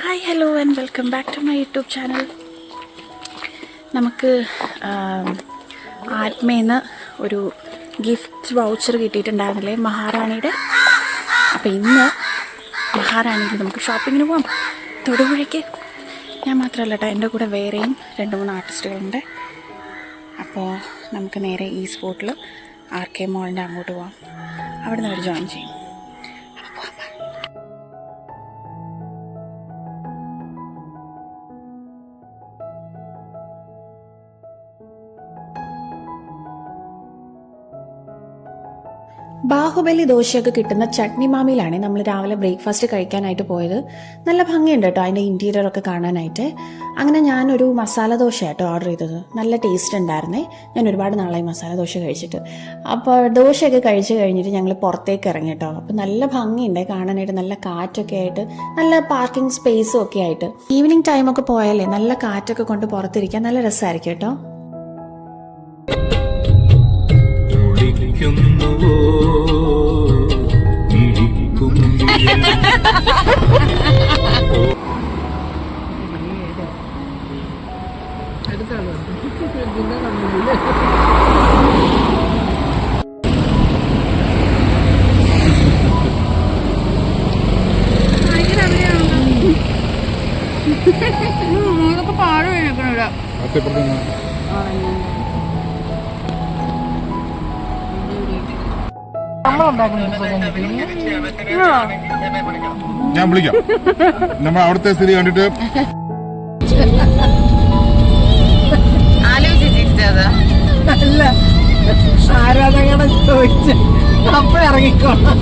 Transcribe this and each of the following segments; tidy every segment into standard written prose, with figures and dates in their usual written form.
Hi hello and welcome back to my YouTube channel. നമുക്ക് ആത്മേന്ന് ഒരു ഗിഫ്റ്റ് വൗച്ചർ കിട്ടിയിട്ടുണ്ടായിരുന്നില്ലേ മഹാറാണിയുടെ. അപ്പോൾ ഇന്ന് മഹാറാണിയിൽ നമുക്ക് ഷോപ്പിങ്ങിന് പോകാം തൊടുപുഴയ്ക്ക്. ഞാൻ മാത്രമല്ല കേട്ടോ, എൻ്റെ കൂടെ വേറെയും 2-3 ആർട്ടിസ്റ്റുകളുണ്ട്. അപ്പോൾ നമുക്ക് നേരെ ഈ സ്പോട്ടിൽ RK മോളിൻ്റെ അങ്ങോട്ട് പോകാം. അവിടെ നിന്ന് അവർ ജോയിൻ ചെയ്യും. ബാഹുബലി ദോശയൊക്കെ കിട്ടുന്ന ചട്നി മാമിയിലാണ് നമ്മൾ രാവിലെ ബ്രേക്ക്ഫാസ്റ്റ് കഴിക്കാനായിട്ട് പോയത്. നല്ല ഭംഗിയുണ്ട് കേട്ടോ അതിൻ്റെ ഇൻറ്റീരിയറൊക്കെ കാണാനായിട്ട്. അങ്ങനെ ഞാനൊരു മസാല ദോശ കേട്ടോ ഓർഡർ ചെയ്തത്. നല്ല ടേസ്റ്റ് ഉണ്ടായിരുന്നേ. ഞാൻ ഒരുപാട് നാളായി മസാല ദോശ കഴിച്ചിട്ട്. അപ്പോൾ ദോശയൊക്കെ കഴിച്ച് കഴിഞ്ഞിട്ട് ഞങ്ങൾ പുറത്തേക്ക് ഇറങ്ങി കേട്ടോ. അപ്പോൾ നല്ല ഭംഗിയുണ്ട് കാണാനായിട്ട്, നല്ല കാറ്റൊക്കെ ആയിട്ട്, നല്ല പാർക്കിംഗ് സ്പേസും ഒക്കെ ആയിട്ട്. ഈവനിങ് ടൈമൊക്കെ പോയാലേ നല്ല കാറ്റൊക്കെ കൊണ്ട് പുറത്തിരിക്കാൻ നല്ല രസമായിരിക്കും കേട്ടോ. പാട് കഴിഞ്ഞിരിക്കണില്ല. ഞാൻ വിളിക്കാം. നമ്മൾ അവിടുത്തെ സ്ഥിതി കണ്ടിട്ട് അല്ല ആരാധകരുടെ ചോദിച്ച് കപ്പ ഇറങ്ങിക്കോളാം.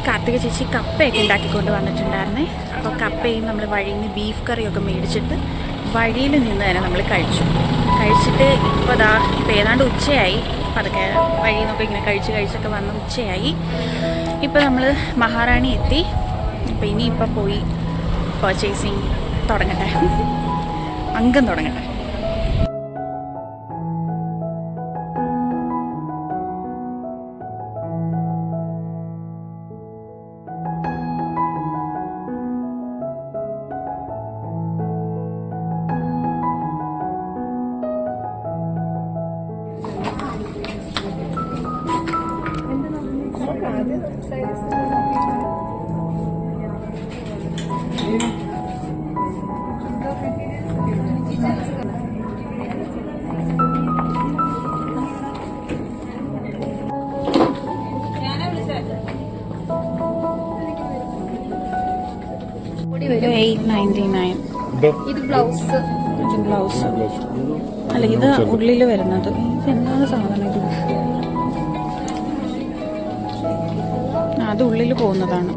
കാർത്തിക ചേച്ചി കപ്പയൊക്കെ ഉണ്ടാക്കിക്കൊണ്ട് വന്നിട്ടുണ്ടായിരുന്നേ. അപ്പോൾ കപ്പയും നമ്മൾ വഴിയിൽ നിന്ന് ബീഫ് കറിയൊക്കെ മേടിച്ചിട്ട് വഴിയിൽ നിന്ന് തന്നെ നമ്മൾ കഴിച്ചിട്ട് ഇപ്പോൾ ഏതാണ്ട് ഉച്ചയായി. അപ്പോൾ അതൊക്കെ വഴിയിൽ നിന്നൊക്കെ ഇങ്ങനെ കഴിച്ചൊക്കെ വന്ന് ഉച്ചയായി. ഇപ്പോൾ നമ്മൾ മഹാറാണി എത്തി. അപ്പോൾ ഇനിയിപ്പോൾ പോയി പർച്ചേസിങ് തുടങ്ങട്ടെ, അംഗം തുടങ്ങട്ടെ. ഇത് ബ്ലൗസ് അല്ല, ഇത് ഉള്ളിൽ വരുന്നത്. എന്താണ് സാധനം ഇത്? അത് ഉള്ളിൽ പോകുന്നതാണ്.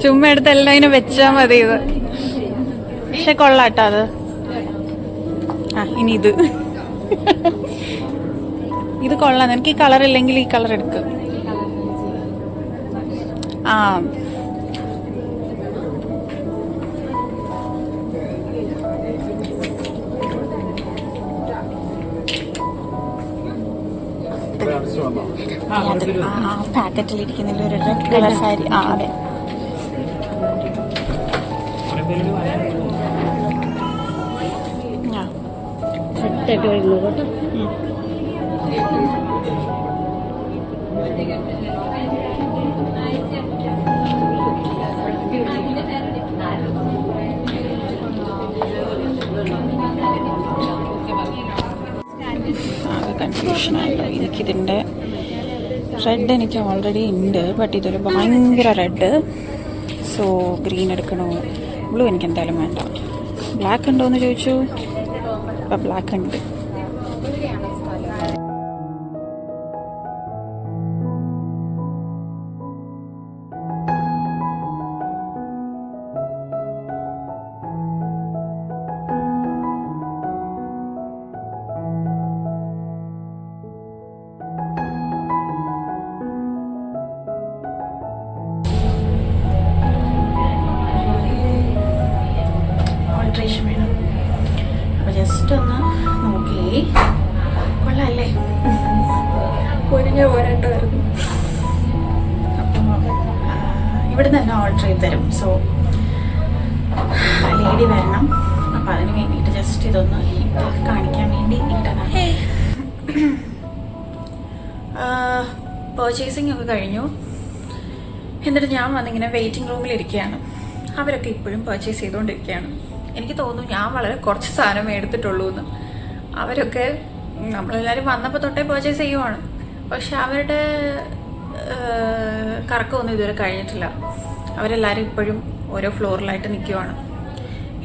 ചുമ്മാ എടുത്ത് എല്ലാം ഇങ്ങനെ വെച്ചാ മതി. ഇത് പക്ഷെ കൊള്ളാട്ടോ അത്. ഇനി ഇത് കൊള്ളാം. എനിക്ക് ഈ കളർ ഇല്ലെങ്കിൽ ഈ കളർ എടുക്ക്. പാക്കറ്റിലിരിക്കുന്നില്ല ഒരു റെഡ് കളർ സാരി. അതെ. സെറ്റായിട്ട് വരുന്നു കേട്ടോ. കൺഫ്യൂഷനായല്ലോ. എനിക്കിതിൻ്റെ റെഡ് എനിക്ക് ഓൾറെഡി ഉണ്ട്, ബട്ട് ഇതൊരു ഭയങ്കര റെഡ്. സോ ഗ്രീൻ എടുക്കണോ? ബ്ലൂ എനിക്ക് എന്തായാലും വേണ്ട. ബ്ലാക്ക് ഉണ്ടോ എന്ന് ചോദിച്ചു. അപ്പം ബ്ലാക്ക് ഉണ്ട്. ഓൾട്രേഷൻ വേണം. അപ്പോൾ ജസ്റ്റ് ഒന്ന് നോക്കി. കൊള്ളാമല്ലേ? പൊരിഞ്ഞ പോരാട്ടമായിരുന്നു. അപ്പോൾ ഇവിടെ തന്നെ ഓൾട്ടർ ചെയ്ത് തരും. സോ ലേഡി വരണം. അപ്പോൾ അതിന് വേണ്ടിയിട്ട് ജസ്റ്റ് ഇതൊന്ന് ഇട്ട് കാണിക്കാൻ വേണ്ടി ഇട്ടതാണ്. പർച്ചേസിങ് ഒക്കെ കഴിഞ്ഞു. എന്നിട്ട് ഞാൻ വന്നിങ്ങനെ വെയിറ്റിംഗ് റൂമിലിരിക്കുകയാണ്. അവരൊക്കെ ഇപ്പോഴും പർച്ചേസ് ചെയ്തുകൊണ്ടിരിക്കുകയാണ്. എനിക്ക് തോന്നുന്നു ഞാൻ വളരെ കുറച്ച് സാധനമേ എടുത്തിട്ടുള്ളൂ എന്ന്. അവരൊക്കെ നമ്മളെല്ലാവരും വന്നപ്പോൾ തൊട്ടേ പർച്ചേസ് ചെയ്യുവാണ്. പക്ഷെ അവരുടെ കറക്കമൊന്നും ഇതുവരെ കഴിഞ്ഞിട്ടില്ല. അവരെല്ലാവരും ഇപ്പോഴും ഓരോ ഫ്ലോറിലായിട്ട് നിൽക്കുവാണ്.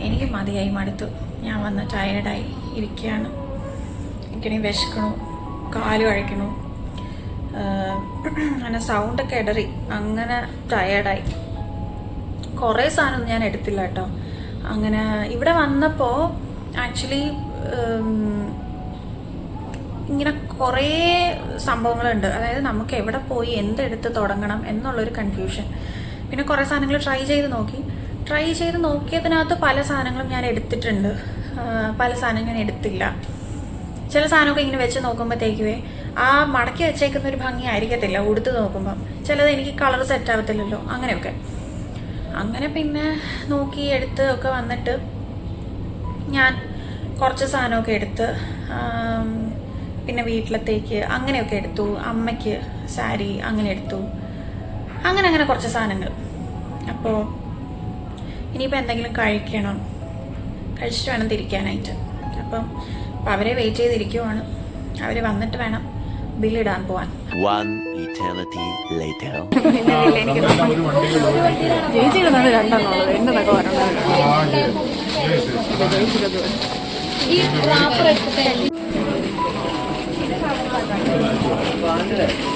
എനിക്ക് മതിയായി, മടുത്തു. ഞാൻ വന്ന് ടയേർഡായി ഇരിക്കുകയാണ്. എനിക്കാണെങ്കിൽ വിശക്കണു, കാല് കഴിക്കണു, അങ്ങനെ സൗണ്ടൊക്കെ ഇടറി, അങ്ങനെ ടയേർഡായി. കുറേ സാധനമൊന്നും ഞാൻ എടുത്തില്ല കേട്ടോ. അങ്ങനെ ഇവിടെ വന്നപ്പോൾ ആക്ച്വലി ഇങ്ങനെ കുറേ സംഭവങ്ങളുണ്ട്. അതായത് നമുക്ക് എവിടെ പോയി എന്തെടുത്ത് തുടങ്ങണം എന്നുള്ളൊരു കൺഫ്യൂഷൻ. പിന്നെ കുറേ സാധനങ്ങൾ ട്രൈ ചെയ്ത് നോക്കിയതിനകത്ത് പല സാധനങ്ങളും ഞാൻ എടുത്തിട്ടുണ്ട്, പല സാധനം ഞാൻ എടുത്തില്ല. ചില സാധനമൊക്കെ ഇങ്ങനെ വെച്ച് നോക്കുമ്പോഴത്തേക്കുവേ ആ മടക്കി വെച്ചേക്കുന്ന ഒരു ഭംഗി ആയിരിക്കത്തില്ല ഉടുത്ത് നോക്കുമ്പം. ചിലത് എനിക്ക് കളർ സെറ്റ് ആവത്തില്ലല്ലോ, അങ്ങനെയൊക്കെ. അങ്ങനെ പിന്നെ നോക്കി എടുത്ത് ഒക്കെ വന്നിട്ട് ഞാൻ കുറച്ച് സാധനമൊക്കെ എടുത്ത് പിന്നെ വീട്ടിലത്തേക്ക് അങ്ങനെയൊക്കെ എടുത്തു. അമ്മയ്ക്ക് സാരി അങ്ങനെ എടുത്തു. അങ്ങനെ കുറച്ച് സാധനങ്ങൾ. അപ്പോൾ ഇനിയിപ്പോൾ എന്തെങ്കിലും കഴിച്ചിട്ട് വേണം തിരിക്കാനായിട്ട്. അപ്പം അവരെ വെയിറ്റ് ചെയ്തിരിക്കുവാണ്. അവർ വന്നിട്ട് വേണം ബില്ലിടാൻ പോവാൻ.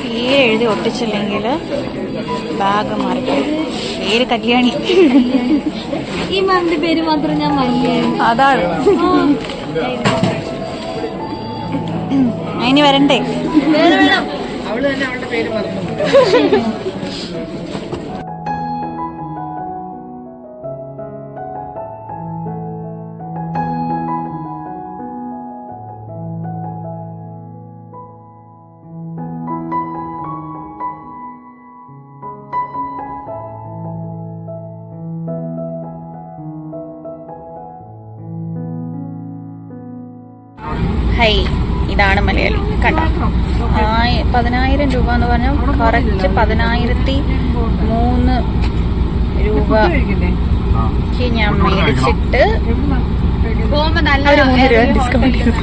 പേര് എഴുതി ഒട്ടിച്ചില്ലെങ്കിൽ ബാഗ് മാറിപ്പോയി. പേര് കല്യാണി. ഈ മാമിന്റെ പേര് മാത്രം ഞാൻ അതാണ്. ഇനി വരണ്ടേ? വേണം. അവള് തന്നെ അവളുടെ പേര് പറഞ്ഞു. ഹൈ, ഇതാണ് മലയാളി. കണ്ടോ? 10,000 രൂപ എന്ന് പറഞ്ഞാൽ കറക്റ്റ് 10,003 രൂപയ്ക്ക് ഞാൻ മേടിച്ചിട്ട് പോകുമ്പോ നല്ല 3 രൂപ ഡിസ്കൗണ്ട് ചെയ്തു.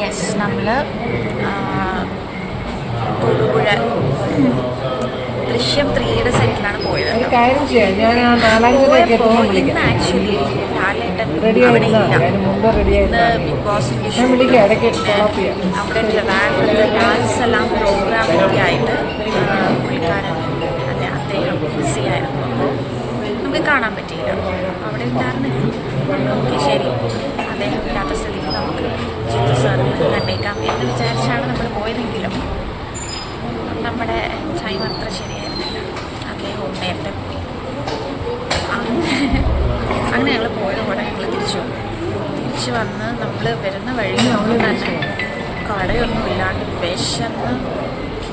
യെസ്, നമ്മൾ തൊടുപുഴ ദൃശ്യം 3യുടെ സെറ്റിലാണ് പോയത്. കാര്യം ചെയ്യാം, ഞാൻ ആ 4-5 ഇന്ന് ആക്ച്വലി ലാലേട്ടൻ റെഡി അവിടെ ഇല്ല. മുമ്പ് റെഡി ഇന്ന് ബിഗ് ബോസിന്റെ ഞാൻ വിളിക്കാം, ഇടയ്ക്ക് ഡ്രോപ്പ് ചെയ്യാം. അവിടെ ട്രിവാൻഡ്രത്ത് ലാൽസലാം പ്രോഗ്രാമൊക്കെ ആയിട്ട് പുള്ളിക്കാരൻ അല്ലെ അദ്ദേഹം ബിസി ആയിരുന്നു. അപ്പോൾ നമുക്ക് കാണാൻ പറ്റിയില്ല. അവിടെ ഉണ്ടായിരുന്നില്ല. ഓക്കെ, ശരി, അദ്ദേഹം ഇല്ലാത്ത സ്ഥിതിക്ക് നമുക്ക് ജിത്തു സാറിനെ കണ്ടേക്കാം എന്ന് വിചാരിച്ചാണ് നമ്മൾ പോയതെങ്കിലും നമ്മുടെ ടൈം അത്ര ശരിയായിരുന്നില്ല. അദ്ദേഹവും നേരത്തെ പോയി. അങ്ങനെ ഞങ്ങൾ പോയതോടെ ഞങ്ങൾ തിരിച്ചു വന്ന് നമ്മൾ വരുന്ന വഴി തന്നെ കടയൊന്നും ഇല്ലാണ്ട് വിശന്ന്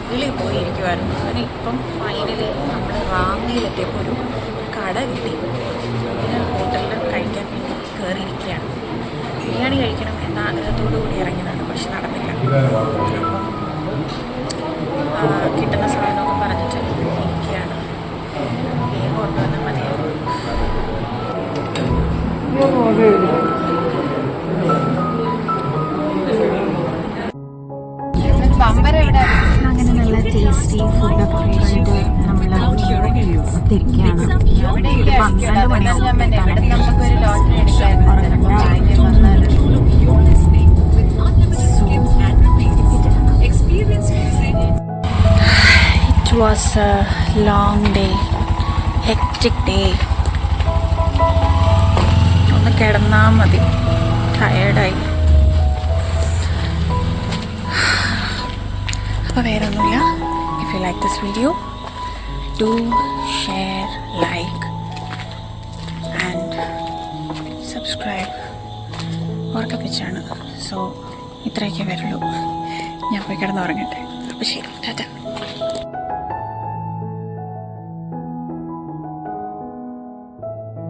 കിളി പോയിരിക്കുമായിരുന്നു. അങ്ങനെ ഇപ്പം ഫൈനലി നമ്മൾ റാന്നിയിലെത്തിയപ്പോൾ ഒരു കട കിട്ടി. പിന്നെ ഹോട്ടലിൽ കഴിക്കാൻ വേണ്ടി കയറിയിരിക്കുകയാണ്. ബിരിയാണി കഴിക്കണം എന്ന ആഗ്രഹത്തോടു കൂടി ഇറങ്ങിയതാണ്. പക്ഷെ നടന്നില്ല. അപ്പം കിട്ടുന്ന സാധനമൊക്കെ പറഞ്ഞിട്ട് ഇരിക്കുകയാണ്. വേഗം കൊണ്ടുവന്നാൽ മതിയായിരുന്നു. അങ്ങനെ നല്ല ടേസ്റ്റി ഫുഡൊക്കെ കഴിച്ചിട്ട് നമ്മൾ തിരിക്കുകയാണ്. 12 മണിയാവും. It was a long day, hectic day. ഒന്ന് കിടന്നാൽ മതി, ടയേർഡായി. അപ്പോൾ വേറെ ഒന്നുമില്ല. If you like this video, do share, like and subscribe. ഓർക്കപ്പിച്ചാണ്. സോ ഇത്രയൊക്കെ വരുള്ളൂ. ഞാൻ പോയി കിടന്നുറങ്ങട്ടെ. അപ്പോൾ ശരി, ടാറ്റ.